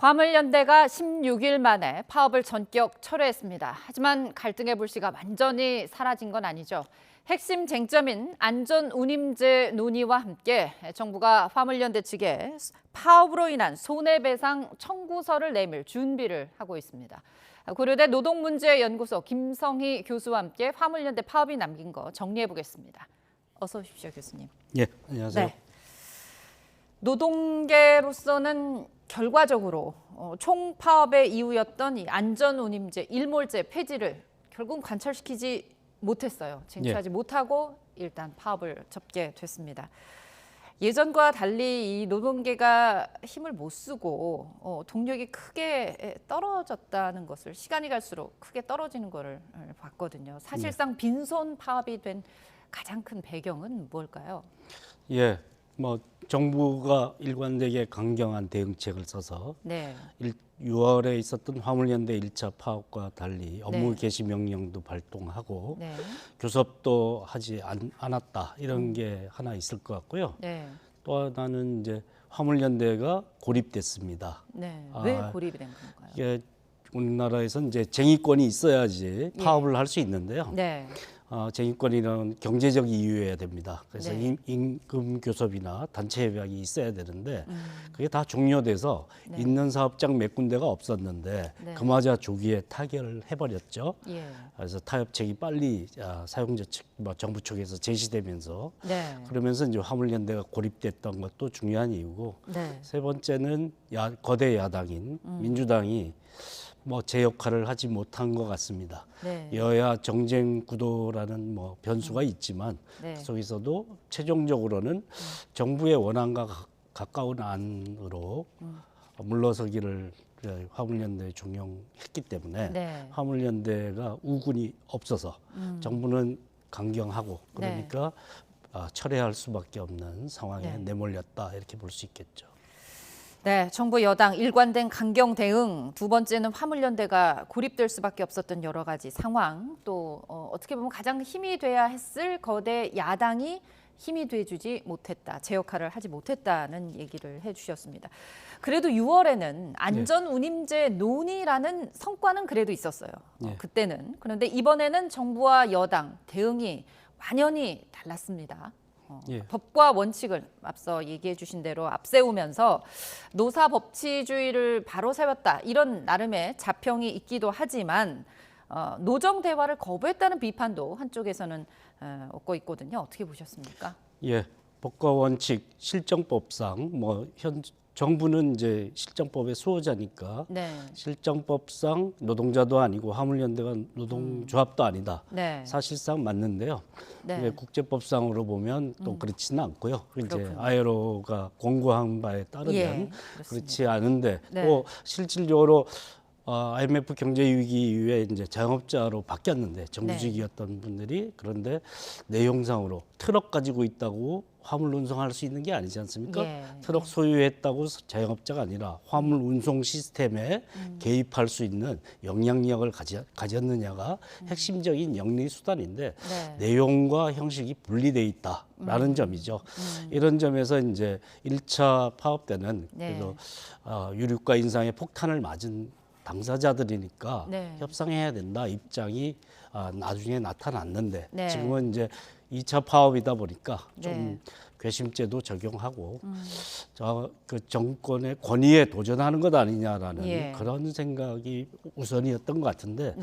화물연대가 16일 만에 파업을 전격 철회했습니다. 하지만 갈등의 불씨가 완전히 사라진 건 아니죠. 핵심 쟁점인 안전운임제 논의와 함께 정부가 화물연대 측에 파업으로 인한 손해배상 청구서를 내밀 준비를 하고 있습니다. 고려대 노동문제연구소 김성희 교수와 함께 화물연대 파업이 남긴 거 정리해 보겠습니다. 어서 오십시오, 교수님. 예, 안녕하세요. 네. 노동계로서는 결과적으로 총파업의 이유였던 이 안전운임제, 일몰제 폐지를 결국 관철시키지 못했어요. 쟁취하지 못하고 일단 파업을 접게 됐습니다. 예전과 달리 이 노동계가 힘을 못 쓰고 동력이 크게 떨어졌다는 것을 시간이 갈수록 크게 떨어지는 것을 봤거든요. 사실상 빈손 파업이 된 가장 큰 배경은 뭘까요? 예, 정부가 일관되게 강경한 대응책을 써서 6월에 있었던 화물연대 1차 파업과 달리 업무 개시 명령도 발동하고 교섭도 하지 않았다 이런 게 하나 있을 것 같고요. 또 하나는 이제 화물연대가 고립됐습니다. 왜 고립이 된 건가요? 이게 우리나라에서 이제 쟁의권이 있어야지 파업을 할 수 있는데요. 쟁의권이라는 경제적 이유여야 됩니다. 그래서 임금 교섭이나 단체 협약이 있어야 되는데 그게 다 종료돼서 있는 사업장 몇 군데가 없었는데 그마저 조기에 타결을 해버렸죠. 그래서 타협책이 빨리 사용자 측, 정부 측에서 제시되면서 그러면서 이제 화물연대가 고립됐던 것도 중요한 이유고 세 번째는 거대 야당인 민주당이 제 역할을 하지 못한 것 같습니다. 여야 정쟁 구도라는 변수가 있지만 그 속에서도 최종적으로는 정부의 원안과 가까운 안으로 물러서기를 화물연대에 종용했기 때문에 화물연대가 우군이 없어서 정부는 강경하고 그러니까 철회할 수밖에 없는 상황에 내몰렸다 이렇게 볼 수 있겠죠. 네, 정부 여당 일관된 강경 대응, 두 번째는 화물연대가 고립될 수밖에 없었던 여러 가지 상황, 또 어떻게 보면 가장 힘이 돼야 했을 거대 야당이 힘이 돼주지 못했다, 제 역할을 하지 못했다는 얘기를 해주셨습니다. 그래도 6월에는 안전운임제 논의라는 성과는 그래도 있었어요. 그때는. 그런데 이번에는 정부와 여당 대응이 완연히 달랐습니다. 법과 원칙을 앞서 얘기해 주신 대로 앞세우면서 노사 법치주의를 바로 세웠다. 이런 나름의 자평이 있기도 하지만 노정 대화를 거부했다는 비판도 한쪽에서는 얻고 있거든요. 어떻게 보셨습니까? 예, 법과 원칙, 실정법상 정부는 이제 실정법의 수호자니까 실정법상 노동자도 아니고 화물연대가 노동조합도 아니다. 사실상 맞는데요. 국제법상으로 보면 또 그렇지는 않고요. 이제 ILO가 권고한 바에 따르면 그렇지 않은데 또 실질적으로 IMF 경제 위기 이후에 이제 자영업자로 바뀌었는데 정규직이었던 분들이 그런데 내용상으로 트럭 가지고 있다고 화물 운송할 수 있는 게 아니지 않습니까? 트럭 소유했다고 자영업자가 아니라 화물 운송 시스템에 개입할 수 있는 영향력을 가졌느냐가 핵심적인 영리 수단인데 내용과 형식이 분리돼 있다라는 점이죠. 이런 점에서 이제 1차 파업 때는 그래서 유류가 인상에 폭탄을 맞은 당사자들이니까 협상해야 된다 입장이 나중에 나타났는데 지금은 이제 2차 파업이다 보니까 좀 괘씸죄도 적용하고 그 정권의 권위에 도전하는 것 아니냐라는 그런 생각이 우선이었던 것 같은데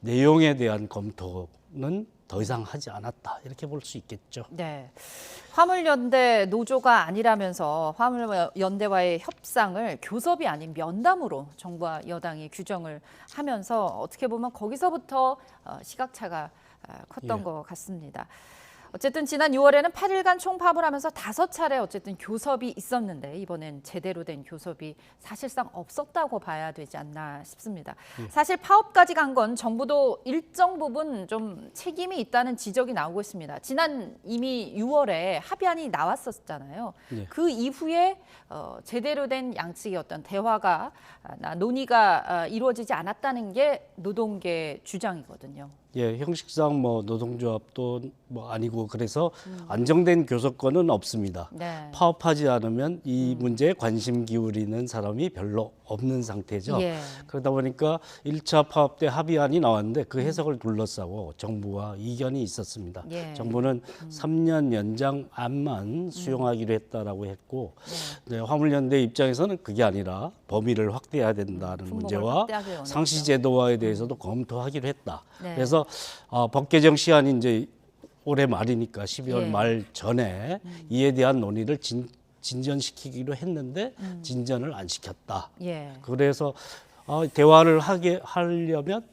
내용에 대한 검토는 더 이상 하지 않았다 이렇게 볼 수 있겠죠. 화물연대 노조가 아니라면서 화물연대와의 협상을 교섭이 아닌 면담으로 정부와 여당이 규정을 하면서 어떻게 보면 거기서부터 시각차가 컸던 것 같습니다. 어쨌든 지난 6월에는 8일간 총파업을 하면서 5차례 어쨌든 교섭이 있었는데 이번엔 제대로 된 교섭이 사실상 없었다고 봐야 되지 않나 싶습니다. 사실 파업까지 간 건 정부도 일정 부분 좀 책임이 있다는 지적이 나오고 있습니다. 지난 이미 6월에 합의안이 나왔었잖아요. 그 이후에 제대로 된 양측의 어떤 대화가 논의가 이루어지지 않았다는 게 노동계 주장이거든요. 형식상 노동조합도 아니고 그래서 안정된 교섭권은 없습니다. 파업하지 않으면 이 문제에 관심 기울이는 사람이 별로 없는 상태죠. 예. 그러다 보니까 1차 파업 때 합의안이 나왔는데 그 해석을 둘러싸고 정부와 이견이 있었습니다. 예. 정부는 3년 연장안만 수용하기로 했다라고 했고 네, 화물연대 입장에서는 그게 아니라 범위를 확대해야 된다는 문제와 상시 제도화에 대해서도 검토하기로 했다. 네. 그래서 법 개정 시한이 이제 올해 말이니까 12월 예. 말 전에 이에 대한 논의를 진전시키기로 했는데 진전을 안 시켰다. 예. 그래서 대화를 하려면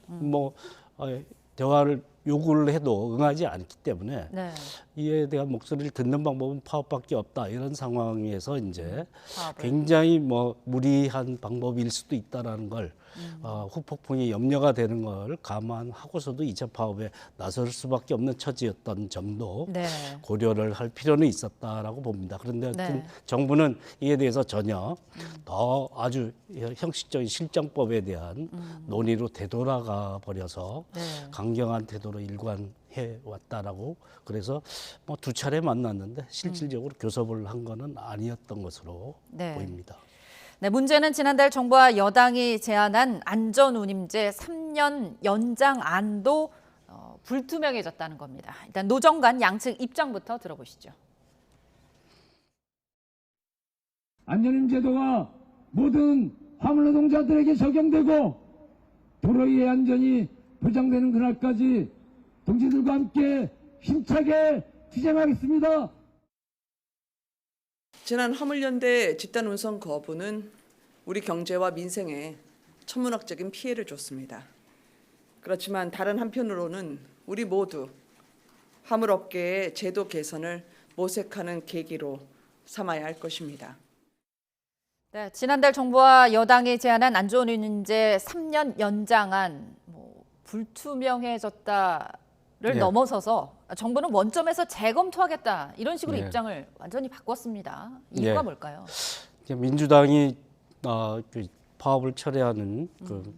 대화를 요구를 해도 응하지 않기 때문에 네. 이에 대한 목소리를 듣는 방법은 파업밖에 없다. 이런 상황에서 이제 파업을. 굉장히 무리한 방법일 수도 있다라는 걸 후폭풍이 염려가 되는 걸 감안하고서도 2차 파업에 나설 수밖에 없는 처지였던 점도 네. 고려를 할 필요는 있었다라고 봅니다. 그런데 하여튼 네. 정부는 이에 대해서 전혀 더 아주 형식적인 실정법에 대한 논의로 되돌아가 버려서 네. 강경한 태도로 일관해 왔다라고 그래서 두 차례 만났는데 실질적으로 교섭을 한 거는 아니었던 것으로 네. 보입니다. 네, 문제는 지난달 정부와 여당이 제안한 안전운임제 3년 연장안도 불투명해졌다는 겁니다. 일단 노정 간 양측 입장부터 들어보시죠. 안전운임제도가 모든 화물노동자들에게 적용되고 도로의 안전이 보장되는 그날까지 동지들과 함께 힘차게 투쟁하겠습니다. 지난 화물연대 집단 운송 거부는 우리 경제와 민생에 천문학적인 피해를 줬습니다. 그렇지만 다른 한편으로는 우리 모두 화물업계의 제도 개선을 모색하는 계기로 삼아야 할 것입니다. 네, 지난달 정부와 여당이 제안한 안전운임제 3년 연장안 불투명해졌다를 네. 넘어서서 정부는 원점에서 재검토하겠다 이런 식으로 네. 입장을 완전히 바꿨습니다. 이유가 네. 뭘까요? 민주당이 그 파업을 철회하는 그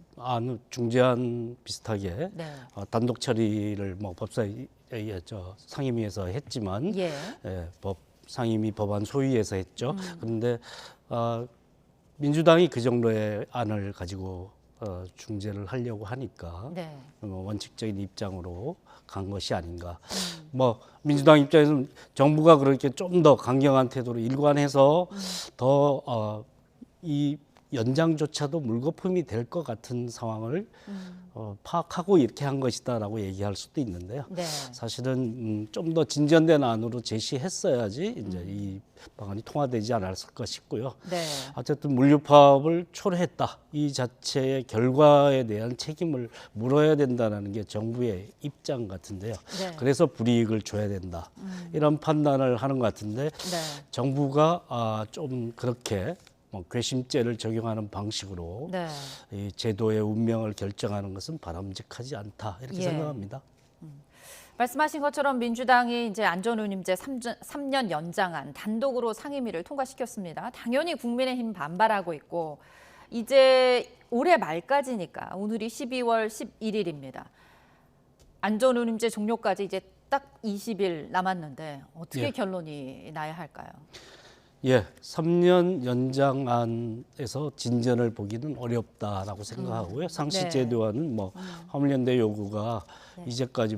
중재안 비슷하게 네. 단독 처리를 법사위 상임위에서 했지만 예. 상임위 법안 소위에서 했죠. 그런데 민주당이 그 정도의 안을 가지고 중재를 하려고 하니까 네. 원칙적인 입장으로 간 것이 아닌가. 민주당 입장에서는 정부가 그렇게 좀 더 강경한 태도로 일관해서 더 이 연장조차도 물거품이 될 것 같은 상황을 파악하고 이렇게 한 것이다라고 얘기할 수도 있는데요. 네. 사실은 좀 더 진전된 안으로 제시했어야지 이제 이 방안이 통과되지 않았을까 싶고요. 네. 어쨌든 물류 파업을 초래했다. 이 자체의 결과에 대한 책임을 물어야 된다는 게 정부의 입장 같은데요. 네. 그래서 불이익을 줘야 된다. 이런 판단을 하는 것 같은데 네. 정부가 좀 그렇게 괘씸죄를 적용하는 방식으로 네. 이 제도의 운명을 결정하는 것은 바람직하지 않다 이렇게 예. 생각합니다. 말씀하신 것처럼 민주당이 이제 안전운임제 3년 연장안 단독으로 상임위를 통과시켰습니다. 당연히 국민의힘 반발하고 있고 이제 올해 말까지니까 오늘이 12월 11일입니다. 안전운임제 종료까지 이제 딱 20일 남았는데 어떻게 예. 결론이 나야 할까요? 예, 3년 연장안에서 진전을 보기는 어렵다라고 생각하고요. 상시 네. 제도화는 화물연대 요구가 네. 이제까지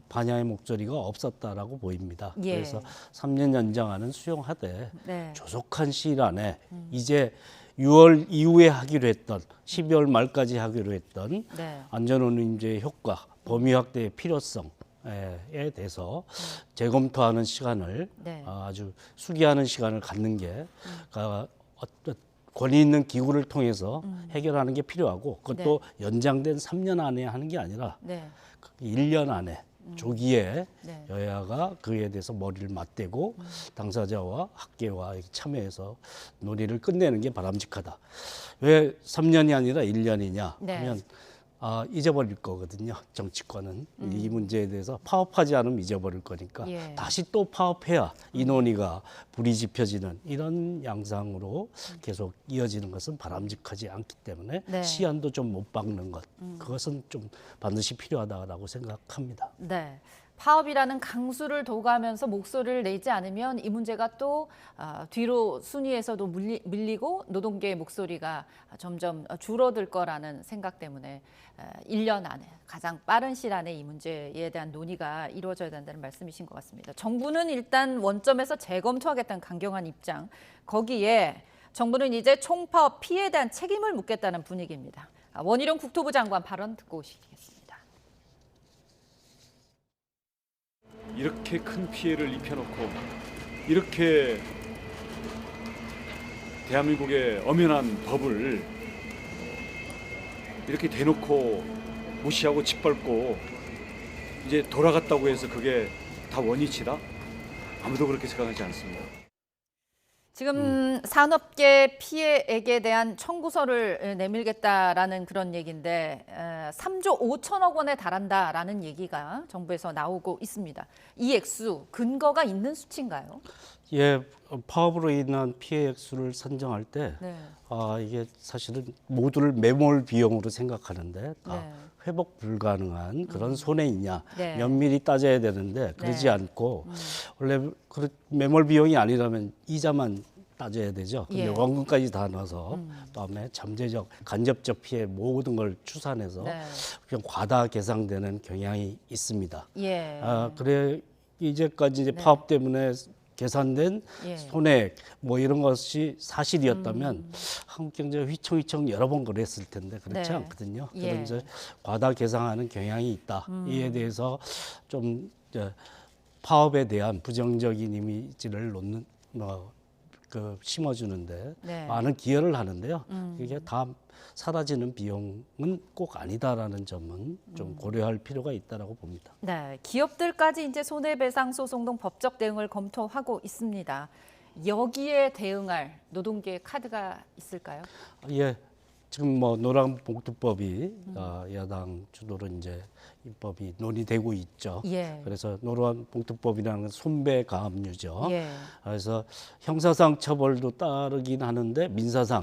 반향의 목소리가 없었다라고 보입니다. 예. 그래서 3년 연장안은 수용하되 네. 조속한 시일 안에 이제 6월 이후에 하기로 했던 12월 말까지 하기로 했던 네. 안전운임제의 효과, 범위 확대의 필요성 에 대해서 재검토하는 시간을 네. 아주 수기하는 시간을 갖는 게 어떤 권위 있는 기구를 통해서 해결하는 게 필요하고 그것도 연장된 3년 안에 하는 게 아니라 네. 1년 안에 조기에 네. 여야가 그에 대해서 머리를 맞대고 당사자와 학계와 참여해서 논의를 끝내는 게 바람직하다. 왜 3년이 아니라 1년이냐 네. 하면 잊어버릴 거거든요. 정치권은 이 문제에 대해서 파업하지 않으면 잊어버릴 거니까 예. 다시 또 파업해야 이 논의가 불이 지펴지는 이런 양상으로 계속 이어지는 것은 바람직하지 않기 때문에 네. 시한도 좀 못 박는 것 그것은 좀 반드시 필요하다라고 생각합니다. 네. 파업이라는 강수를 도가면서 목소리를 내지 않으면 이 문제가 또 뒤로 순위에서도 밀리고 노동계의 목소리가 점점 줄어들 거라는 생각 때문에 1년 안에 가장 빠른 시일 안에 이 문제에 대한 논의가 이루어져야 된다는 말씀이신 것 같습니다. 정부는 일단 원점에서 재검토하겠다는 강경한 입장, 거기에 정부는 이제 총파업 피해에 대한 책임을 묻겠다는 분위기입니다. 원희룡 국토부 장관 발언 듣고 오시겠습니다. 이렇게 큰 피해를 입혀놓고 이렇게 대한민국의 엄연한 법을 이렇게 대놓고 무시하고 짓밟고 이제 돌아갔다고 해서 그게 다 원위치다? 아무도 그렇게 생각하지 않습니다. 지금 산업계 피해액에 대한 청구서를 내밀겠다라는 그런 얘기인데 3조 5천억 원에 달한다라는 얘기가 정부에서 나오고 있습니다. 이 액수 근거가 있는 수치인가요? 예, 파업으로 인한 피해 액수를 산정할 때 네. 이게 사실은 모두를 매몰 비용으로 생각하는데 다 네. 회복 불가능한 그런 손해이냐 네. 면밀히 따져야 되는데 그러지 네. 않고 원래 매몰 비용이 아니라면 이자만 따져야 되죠. 근데 예. 원금까지 다 넣어서 다음에 잠재적, 간접적 피해 모든 걸 추산해서 네. 그냥 과다 계상되는 경향이 있습니다. 예. 그래 이제까지 이제 네. 파업 때문에 계산된 예. 손해액 뭐 이런 것이 사실이었다면 한국 경제가 휘청휘청 여러 번 그랬을 텐데 그렇지 네. 않거든요. 예. 그런 이제 과다 계상하는 경향이 있다. 이에 대해서 좀 이제 파업에 대한 부정적인 이미지를 놓는 심어주는데 네. 많은 기여를 하는데요. 이게 다 사라지는 비용은 꼭 아니다라는 점은 좀 고려할 필요가 있다라고 봅니다. 네, 기업들까지 이제 손해배상 소송 등 법적 대응을 검토하고 있습니다. 여기에 대응할 노동계의 카드가 있을까요? 예, 지금 뭐 노란봉투법이 야당 주도로 이제 입법이 논의되고 있죠. 예. 그래서 노란봉투법이라는 건 손배 가압류죠. 예. 그래서 형사상 처벌도 따르긴 하는데 민사상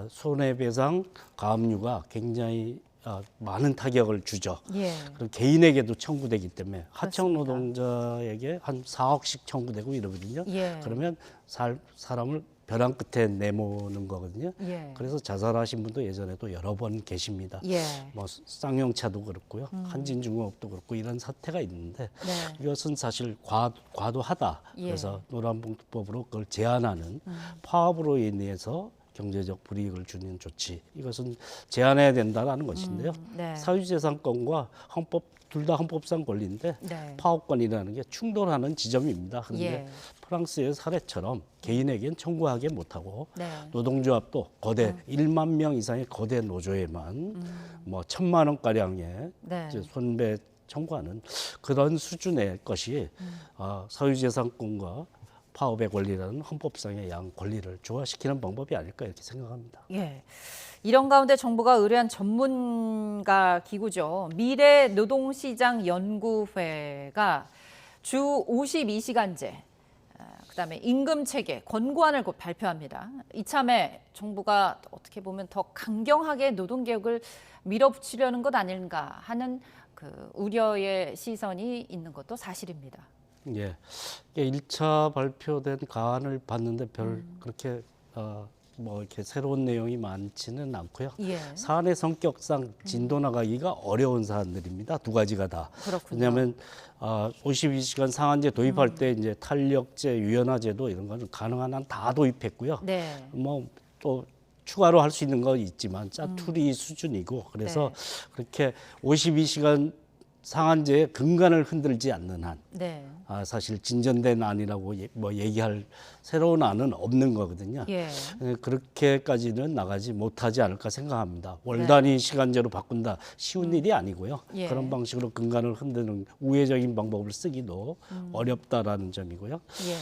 손해배상 가압류가 굉장히 많은 타격을 주죠. 예. 그리고 개인에게도 청구되기 때문에 하청 그렇습니다. 노동자에게 한 4억씩 청구되고 이러거든요. 예. 그러면 사람을 벼랑 끝에 내모는 거거든요. 예. 그래서 자살하신 분도 예전에도 여러 번 계십니다. 예. 뭐 쌍용차도 그렇고요, 한진중공업도 그렇고 이런 사태가 있는데 네. 이것은 사실 과도하다. 예. 그래서 노란봉투법으로 그걸 제한하는 파업으로 인해서 경제적 불이익을 주는 조치 이것은 제한해야 된다라는 것인데요. 네. 사유재산권과 헌법 둘 다 헌법상 권리인데 네. 파업권이라는 게 충돌하는 지점입니다. 그런데 예. 프랑스의 사례처럼 개인에겐 청구하게 못하고 네. 노동조합도 거대 1만 명 이상의 거대 노조에만 뭐 1,000만 원 가량의 네. 이제 손배 청구하는 그런 수준의 것이 사유재산권과 파업의 권리라는 헌법상의 양 권리를 조화시키는 방법이 아닐까 이렇게 생각합니다. 예. 이런 가운데 정부가 의뢰한 전문가 기구죠. 미래 노동시장 연구회가 주 52시간제, 그다음에 임금 체계 권고안을 곧 발표합니다. 이참에 정부가 어떻게 보면 더 강경하게 노동개혁을 밀어붙이려는 것 아닌가 하는 그 우려의 시선이 있는 것도 사실입니다. 예, 이게 1차 발표된 가안을 봤는데 별 그렇게 뭐 이렇게 새로운 내용이 많지는 않고요. 예. 사안의 성격상 진도 나가기가 어려운 사안들입니다. 두 가지가 다. 그렇군요. 왜냐하면 52시간 상한제 도입할 때 이제 탄력제, 유연화제도 이런 거는 가능한 한 다 도입했고요. 네. 뭐 또 추가로 할 수 있는 건 있지만 짜투리 수준이고 그래서 그렇게 52시간 상한제의 근간을 흔들지 않는 한 네. 사실 진전된 안이라고 뭐 얘기할 새로운 안은 없는 거거든요. 예. 그렇게까지는 나가지 못하지 않을까 생각합니다. 월 단위 시간제로 바꾼다 쉬운 일이 아니고요. 예. 그런 방식으로 근간을 흔드는 우회적인 방법을 쓰기도 어렵다라는 점이고요. 예.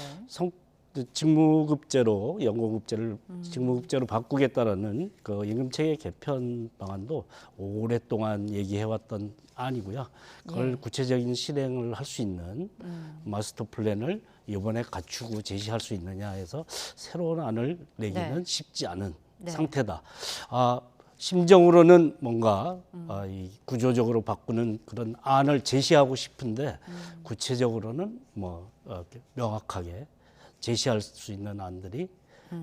직무급제로 연공급제를 직무급제로 바꾸겠다라는 그 임금체계 개편 방안도 오랫동안 얘기해왔던 안이고요. 그걸 예. 구체적인 실행을 할 수 있는 마스터 플랜을 이번에 갖추고 제시할 수 있느냐 해서 새로운 안을 내기는 네. 쉽지 않은 네. 상태다. 심정으로는 뭔가 이 구조적으로 바꾸는 그런 안을 제시하고 싶은데 구체적으로는 뭐 이렇게 명확하게 제시할 수 있는 안들이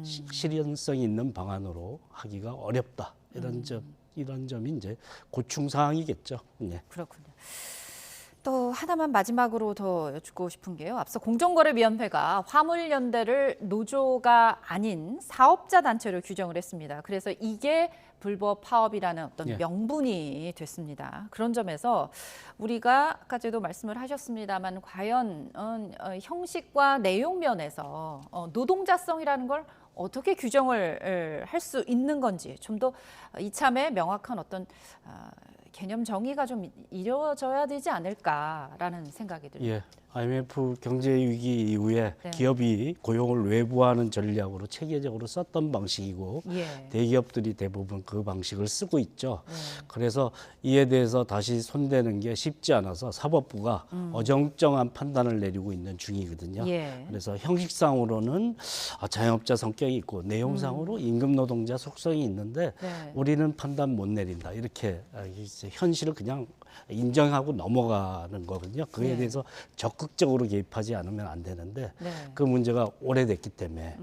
실현성 있는 방안으로 하기가 어렵다. 이런 점이 이제 고충 사항이겠죠. 네. 그렇군요. 또 하나만 마지막으로 더 여쭙고 싶은 게요. 앞서 공정거래위원회가 화물연대를 노조가 아닌 사업자 단체로 규정을 했습니다. 그래서 이게 불법 파업이라는 어떤 예. 명분이 됐습니다. 그런 점에서 우리가 아까도 말씀을 하셨습니다만 과연 형식과 내용 면에서 노동자성이라는 걸 어떻게 규정을 할 수 있는 건지 좀 더 이참에 명확한 어떤 개념 정의가 좀 이루어져야 되지 않을까라는 생각이 듭니다. 예. IMF 경제 위기 이후에 네. 기업이 고용을 외부화하는 전략으로 체계적으로 썼던 방식이고 예. 대기업들이 대부분 그 방식을 쓰고 있죠. 네. 그래서 이에 대해서 다시 손대는 게 쉽지 않아서 사법부가 어정쩡한 판단을 내리고 있는 중이거든요. 예. 그래서 형식상으로는 자영업자 성격이 있고 내용상으로 임금 노동자 속성이 있는데 네. 우리는 판단 못 내린다. 이렇게 이제 현실을 그냥 인정하고 넘어가는 거거든요. 그에 네. 대해서 적극적으로 개입하지 않으면 안 되는데 네. 그 문제가 오래됐기 때문에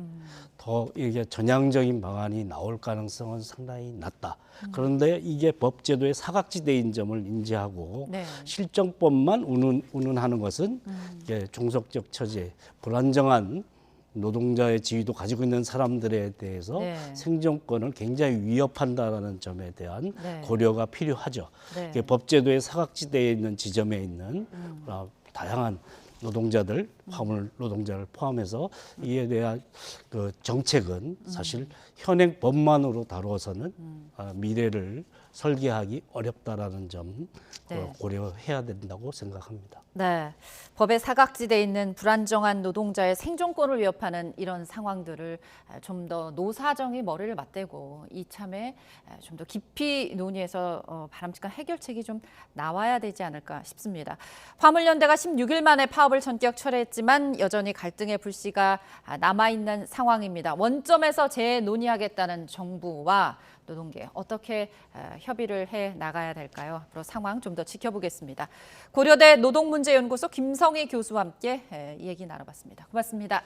더 이게 전향적인 방안이 나올 가능성은 상당히 낮다. 그런데 이게 법제도의 사각지대인 점을 인지하고 네. 실정법만 운운하는 것은 이게 종속적 처지, 불안정한 노동자의 지위도 가지고 있는 사람들에 대해서 네. 생존권을 굉장히 위협한다라는 점에 대한 네. 고려가 필요하죠. 네. 이게 법제도의 사각지대에 있는 지점에 있는 다양한 노동자들, 화물 노동자를 포함해서 이에 대한 그 정책은 사실 현행 법만으로 다루어서는 미래를 설계하기 어렵다라는 점 네. 고려해야 된다고 생각합니다. 네, 법의 사각지대에 있는 불안정한 노동자의 생존권을 위협하는 이런 상황들을 좀 더 노사정이 머리를 맞대고 이참에 좀 더 깊이 논의해서 바람직한 해결책이 좀 나와야 되지 않을까 싶습니다. 화물연대가 16일 만에 파업을 전격 철회했지만 여전히 갈등의 불씨가 남아있는 상황입니다. 원점에서 재논의하겠다는 정부와 노동계 어떻게 협의를 해 나가야 될까요? 앞으로 상황 좀 더 지켜보겠습니다. 고려대 노동문제연구소 김성희 교수와 함께 이 얘기 나눠봤습니다. 고맙습니다.